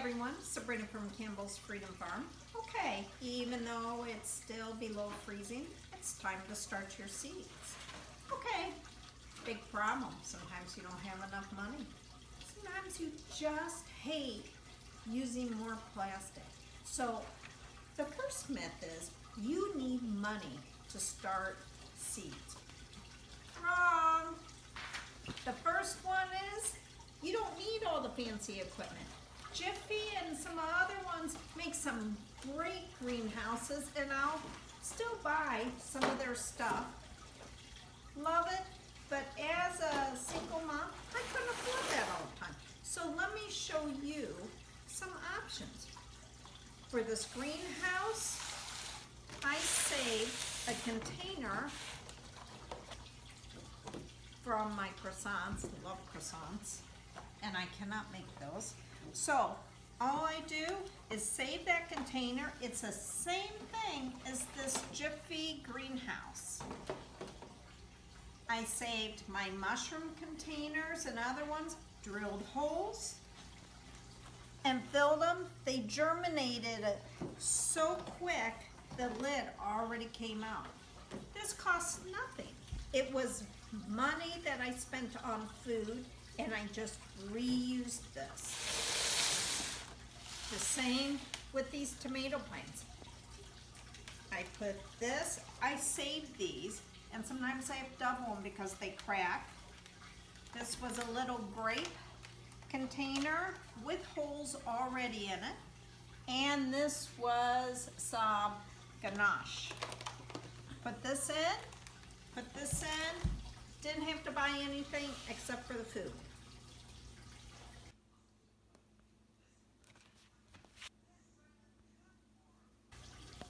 everyone, Sabrina from Campbell's Freedom Farm. Okay, even though it's still below freezing, it's time to start your seeds. Okay, big problem. Sometimes you don't have enough money. Sometimes you just hate using more plastic. So the first myth is you need money to start seeds. Wrong. The first one is you don't need all the fancy equipment. Jiffy and some other ones make some great greenhouses, and I'll still buy some of their stuff. Love it, but as a single mom, I couldn't afford that all the time. So let me show you some options. For this greenhouse, I saved a container from my croissants. Love croissants, and I cannot make those. So all I do is save that container. It's the same thing as this Jiffy greenhouse. I saved my mushroom containers and other ones, drilled holes and filled them. They germinated so quick, the lid already came out. This costs nothing. It was money that I spent on food, and I just reused this. The same with these tomato plants. I put this, I saved these, and sometimes I have to double them because they crack. This was a little grape container with holes already in it, and this was some ganache. Put this in, didn't have to buy anything except for the food.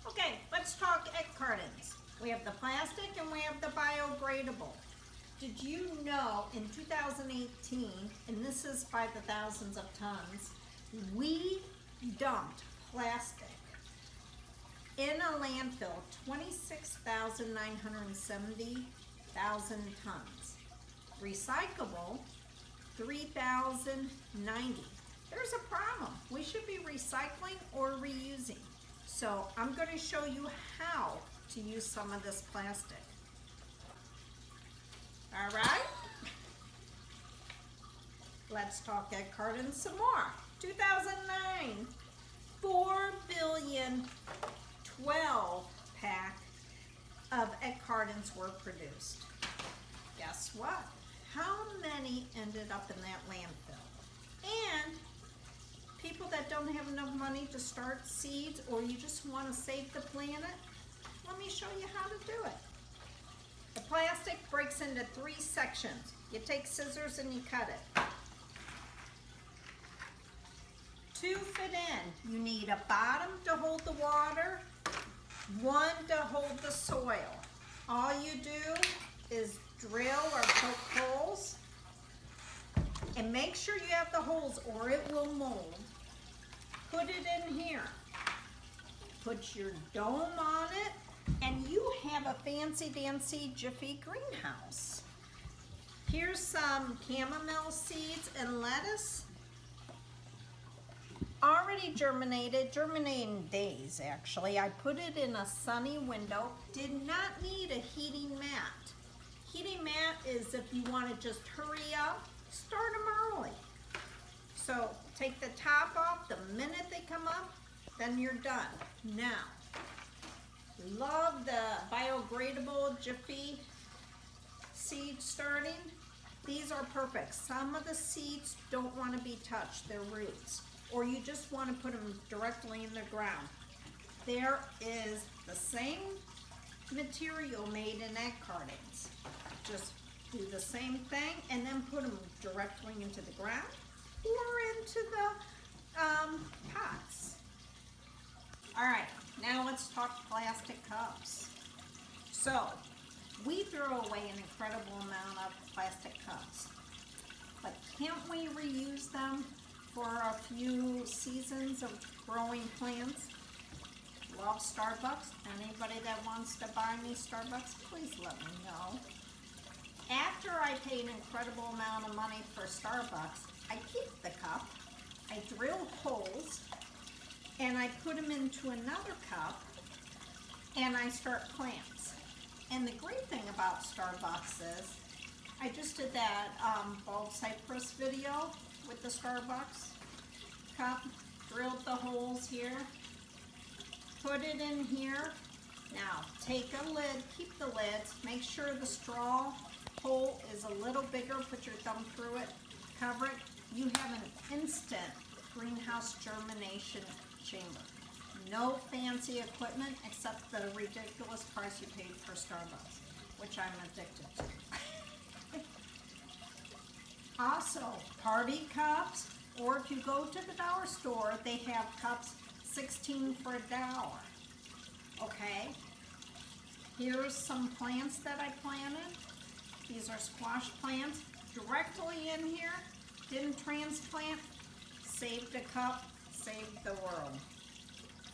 Okay, let's talk egg cartons. We have the plastic and we have the biodegradable. Did you know in 2018, and this is by the thousands of tons, we dumped plastic in a landfill, 26,970 tons. Recyclable, 3,090. There's a problem. We should be recycling or reusing. So I'm going to show you how to use some of this plastic. All right? Let's talk egg cartons some more. 2009, 4 billion 12 pack of egg cartons were produced. Guess what? How many ended up in that landfill? And people that don't have enough money to start seeds, or you just want to save the planet, let me show you how to do it. The plastic breaks into 3 sections. You take scissors and you cut it. 2 fit in. You need a bottom to hold the water, 1 to hold the soil. All you do is drill or poke holes, and make sure you have the holes or it will mold. Put it in here. Put your dome on it, and you have a fancy dancy Jiffy greenhouse. Here's some chamomile seeds and lettuce. Already germinating days actually. I put it in a sunny window. Did not need a heating mat. Heating mat is if you want to just hurry up, start them early. So take the top off the minute they come up, then you're done. Now, love the biodegradable Jiffy seed starting. These are perfect. Some of the seeds don't want to be touched, their roots, or you just want to put them directly in the ground. There is the same material made in egg cartons. Just do the same thing and then put them directly into the ground or into the pots. All right, now let's talk plastic cups. So we throw away an incredible amount of plastic cups, but can't we reuse them for a few seasons of growing plants? Love Starbucks. Anybody that wants to buy me Starbucks, please let me know. After I pay an incredible amount of money for Starbucks, I keep the cup. I I drill holes and I put them into another cup and I start plants. And the great thing about Starbucks is, I just did that bulb cypress video with the Starbucks cup, drilled the holes here, put it in here. Now take a lid, keep the lids, make sure the straw hole is a little bigger, put your thumb through it, cover it. You have an instant greenhouse germination chamber. No fancy equipment except the ridiculous price you paid for Starbucks, which I'm addicted to. Also, party cups, or if you go to the dollar store, they have cups 16 for $1. Okay, here's some plants that I planted. These are squash plants directly in here. Didn't transplant, saved a cup, saved the world.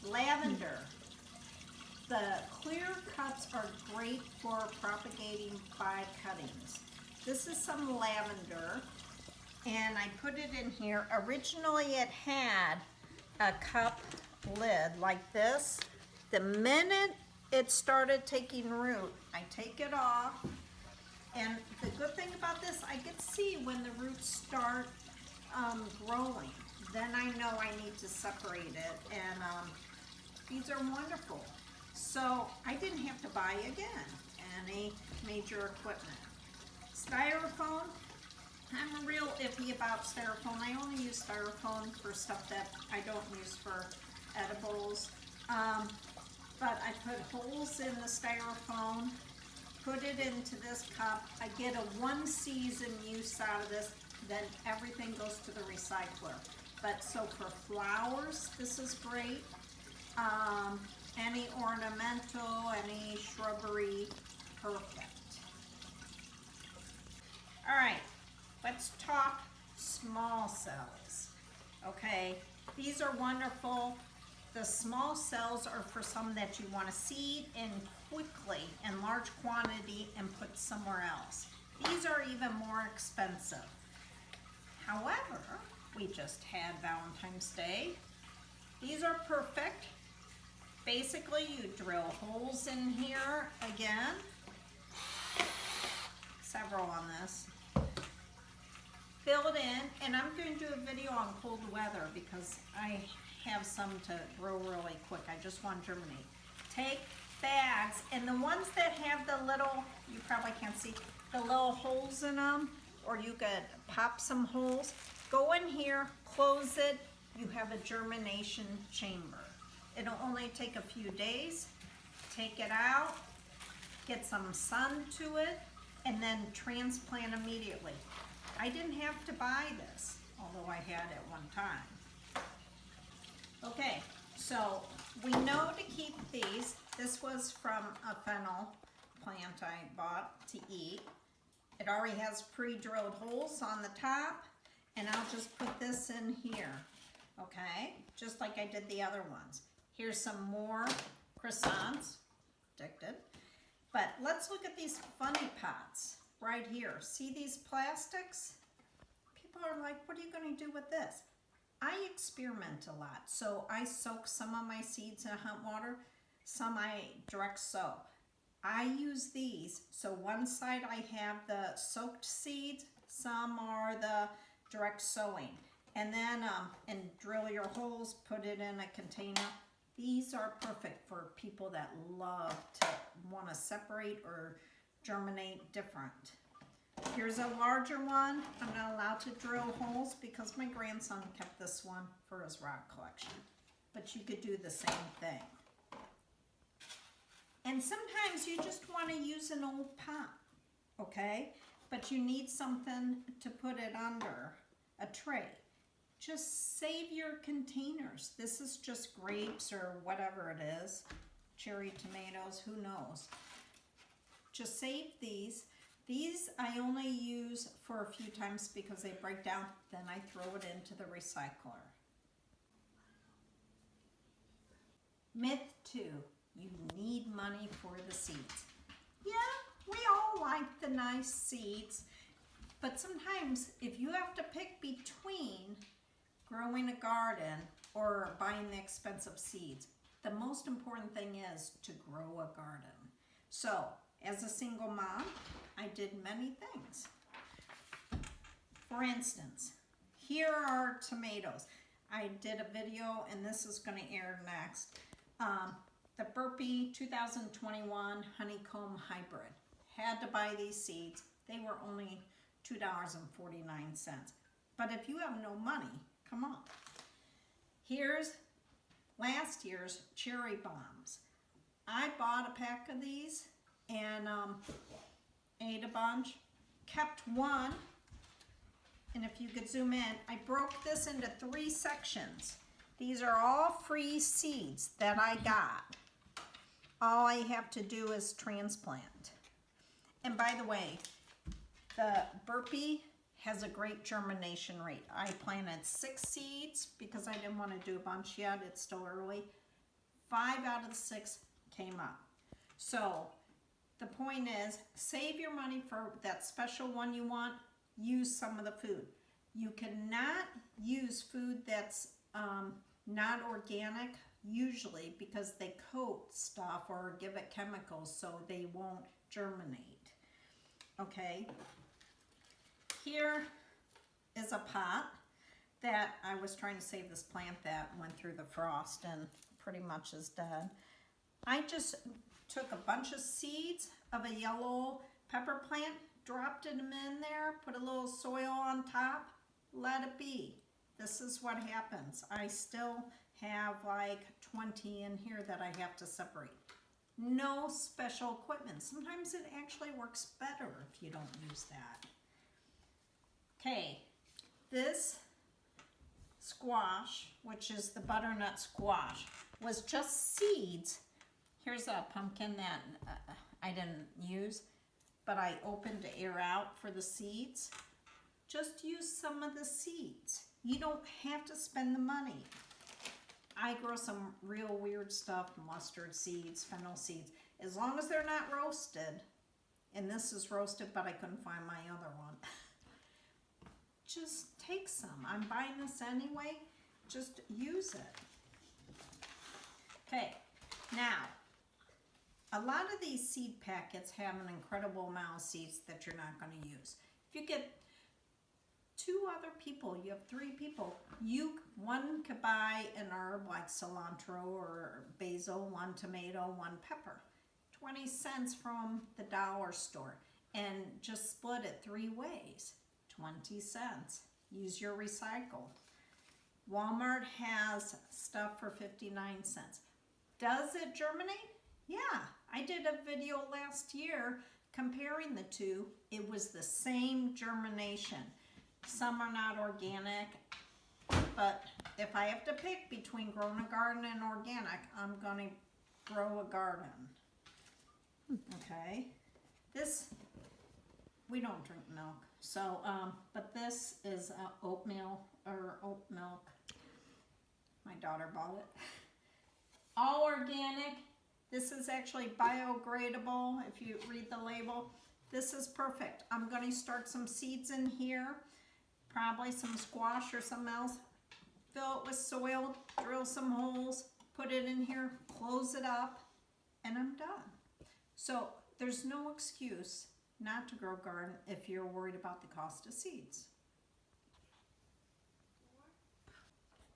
Lavender. The clear cups are great for propagating by cuttings. This is some lavender, and I put it in here. Originally it had a cup lid like this. The minute it started taking root, I take it off, and the good thing about this, I get to see when the roots start growing. Then I know I need to separate it, and these are wonderful. So I didn't have to buy again any major equipment. Styrofoam, I'm real iffy about styrofoam. I only use styrofoam for stuff that I don't use for edibles. But I put holes in the styrofoam, put it into this cup. I get a one season use out of this, then everything goes to the recycler. But so for flowers, this is great. Any ornamental, any shrubbery, perfect. All right, let's talk small cells. Okay, these are wonderful. The small cells are for some that you want to seed in quickly in large quantity and put somewhere else. These are even more expensive. However, we just had Valentine's Day. These are perfect. Basically, you drill holes in here again. Several on this. Fill it in, and I'm going to do a video on cold weather because I have some to grow really quick. I just want to germinate. Take bags, and the ones that have the little, you probably can't see, the little holes in them, or you could pop some holes. Go in here, close it, you have a germination chamber. It'll only take a few days. Take it out, get some sun to it, and then transplant immediately. I didn't have to buy this, although I had it one time. Okay, so we know to keep these. This was from a fennel plant I bought to eat. It already has pre-drilled holes on the top, and I'll just put this in here, okay? Just like I did the other ones. Here's some more croissants, addicted. But let's look at these funny pots right here. See these plastics? People are like, what are you going to do with this? I experiment a lot. So I soak some of my seeds in hot water, some I direct sow. I use these. So one side I have the soaked seeds, some are the direct sowing. And then and drill your holes, put it in a container. These are perfect for people that love to want to separate or germinate different. Here's a larger one. I'm not allowed to drill holes because my grandson kept this one for his rock collection. But you could do the same thing. And sometimes you just want to use an old pot, okay? But you need something to put it under, a tray. Just save your containers. This is just grapes or whatever it is. Cherry tomatoes, who knows. Just save these. These I only use for a few times because they break down. Then I throw it into the recycler. Myth 2, you need money for the seeds. Yeah, we all like the nice seeds, but sometimes if you have to pick between growing a garden or buying the expensive seeds, the most important thing is to grow a garden. So, as a single mom, I did many things. For instance, here are tomatoes. I did a video, and this is going to air next. The Burpee 2021 Honeycomb Hybrid. Had to buy these seeds. They were only $2.49. But if you have no money, come on. Here's last year's cherry bombs. I bought a pack of these and ate a bunch, kept one, and if you could zoom in, I broke this into 3 sections. These are all free seeds that I got. All I have to do is transplant. And by the way, the Burpee has a great germination rate. I planted 6 seeds because I didn't want to do a bunch yet. It's still early. 5 out of the 6 came up. So the point is, save your money for that special one you want. Use some of the food. You cannot use food that's not organic usually because they coat stuff or give it chemicals so they won't germinate. Okay, here is a pot that I was trying to save this plant that went through the frost and pretty much is dead. I just took a bunch of seeds of a yellow pepper plant, dropped them in there, put a little soil on top, let it be. This is what happens. I still have like 20 in here that I have to separate. No special equipment. Sometimes it actually works better if you don't use that. Okay, this squash, which is the butternut squash, was just seeds. Here's a pumpkin that I didn't use, but I opened to air out for the seeds. Just use some of the seeds. You don't have to spend the money. I grow some real weird stuff, mustard seeds, fennel seeds, as long as they're not roasted. And this is roasted, but I couldn't find my other one. Just take some. I'm buying this anyway. Just use it. Okay, now, a lot of these seed packets have an incredible amount of seeds that you're not going to use. If you get 2 other people, you have 3 people, one could buy an herb like cilantro or basil, 1 tomato, 1 pepper. 20 cents from the dollar store, and just split it 3 ways. 20 cents. Use your recycle. Walmart has stuff for 59 cents. Does it germinate? Yeah, I did a video last year comparing the two. It was the same germination. Some are not organic, but if I have to pick between growing a garden and organic, I'm going to grow a garden. Okay, this, we don't drink milk, so, but this is oatmeal, or oat milk. My daughter bought it. All organic. This is actually biodegradable, if you read the label. This is perfect. I'm going to start some seeds in here, probably some squash or something else. Fill it with soil, drill some holes, put it in here, close it up, and I'm done. So there's no excuse not to grow a garden if you're worried about the cost of seeds.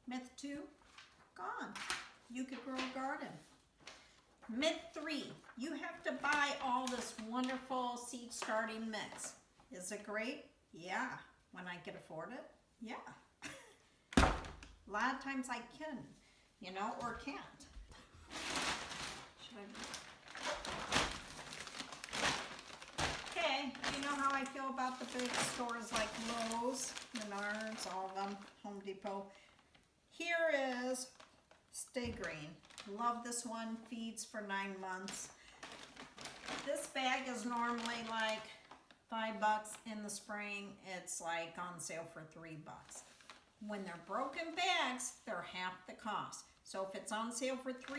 Myth 2, gone. You could grow a garden. Myth 3, you have to buy all this wonderful seed starting mix. Is it great? Yeah. When I can afford it? Yeah. A lot of times I can, or can't. Should I... Okay, you know how I feel about the big stores like Lowe's, Menards, all of them, Home Depot. Here is Stay Green. Love this one, feeds for 9 months. This bag is normally like $5 in the spring. It's like on sale for $3. When they're broken bags, they're half the cost. So if it's on sale for $3,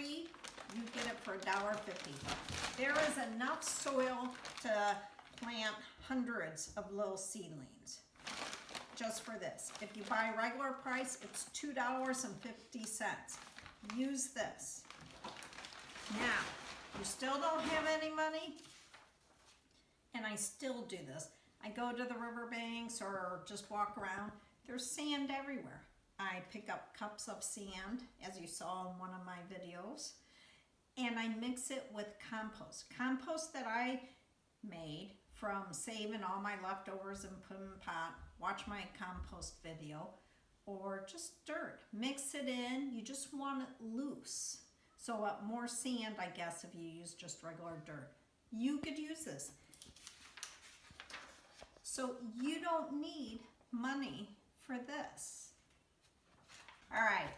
you get it for $1.50. There is enough soil to plant hundreds of little seedlings. just for this. If you buy regular price, it's $2.50. Use this. Now, you still don't have any money, and I still do this. I go to the riverbanks or just walk around. There's sand everywhere. I pick up cups of sand, as you saw in one of my videos, and I mix it with compost. Compost that I made from saving all my leftovers and put in a pot. Watch my compost video. Or just dirt. Mix it in. You just want it loose. So more sand, I guess, if you use just regular dirt. You could use this. So you don't need money for this. All right.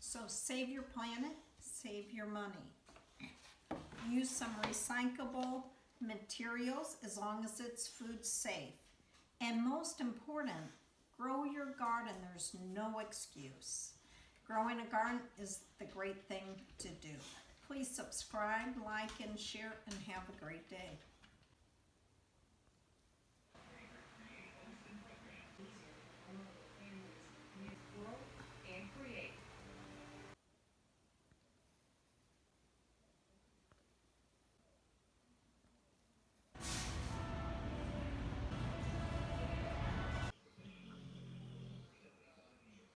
So save your planet, save your money. Use some recyclable materials as long as it's food safe. And most important, grow your garden. There's no excuse. Growing a garden is the great thing to do. Please subscribe, like, and share, and have a great day.